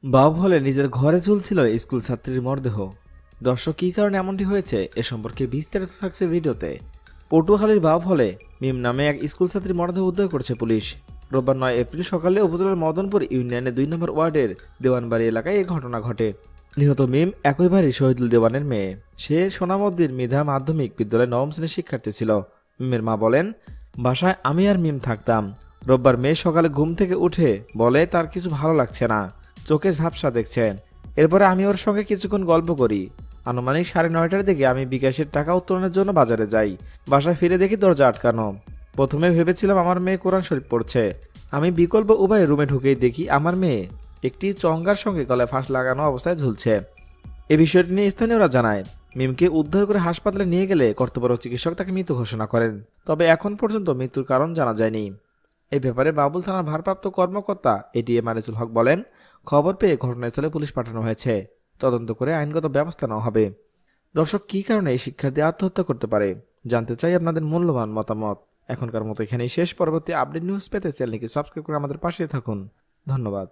বাবু হলে নিজের ঘরে ঝুলছিল স্কুল ছাত্রীর মরদেহ। দর্শক কী কারণে এমনটি হয়েছে এ সম্পর্কে বিস্তারিত থাকছে ভিডিওতে। পটুয়াখালীর বাবু হলে মিম নামে এক স্কুল ছাত্রীর মরদেহ উদ্ধার করেছে পুলিশ। রোববার ৯ এপ্রিল সকালে উপজেলার মদনপুর ইউনিয়নের ২ নম্বর ওয়ার্ডের দেওয়ানবাড়ি এলাকায় এই ঘটনা ঘটে। নিহত মিম একই বাড়ি শহীদুল দেওয়ানের মেয়ে। সে সোনামদ্দির মৃধা মাধ্যমিক বিদ্যালয়ে ৯ম শ্রেণীর শিক্ষার্থী ছিল। মিমের মা বলেন, বাসায় আমি আর মিম থাকতাম। রোববার মেয়ে সকালে ঘুম থেকে উঠে বলে তার কিছু ভালো লাগছে না, চোখে ঝাপসা দেখছে। এরপরে আমি ওর সঙ্গে কিছুক্ষণ গল্প করি। আনুমানিক ৯:৩০টার দিকে আমি বিকাশের টাকা উত্তোলনের জন্য বাজারে যাই। বাসায় ফিরে দেখি দরজা আটকানো। প্রথমে ভেবেছিলাম আমার মেয়ে কোরআন শরীফ পড়ছে। আমি বিকল্প উপায়ে রুমে ঢুকেই দেখি আমার মেয়ে একটি চঙ্গার সঙ্গে গলায় ফাঁস লাগানো অবস্থায় ঝুলছে। এ বিষয়টি নিয়ে স্থানীয়রা জানায়, মিমকে উদ্ধার করে হাসপাতালে নিয়ে গেলে কর্তব্যরত চিকিৎসক তাকে মৃত ঘোষণা করেন। তবে এখন পর্যন্ত মৃত্যুর কারণ জানা যায়নি। এই ব্যাপারে বাবুল থানার ভারপ্রাপ্ত কর্মকর্তা এটিএম আনিসুল হক বলেন, খবর পেয়ে ঘটনাস্থলে পুলিশ পাঠানো হয়েছে। তদন্ত করে আইনগত ব্যবস্থা নেওয়া হবে। দর্শক, কী কারণে এই শিক্ষার্থী আত্মহত্যা করতে পারে জানতে চাই আপনাদের মূল্যবান মতামত। এখনকার মতো এখানেই শেষ। পরবর্তী আপডেট নিউজ পেতে চ্যানেলটি সাবস্ক্রাইব করে আমাদের পাশে থাকুন। ধন্যবাদ।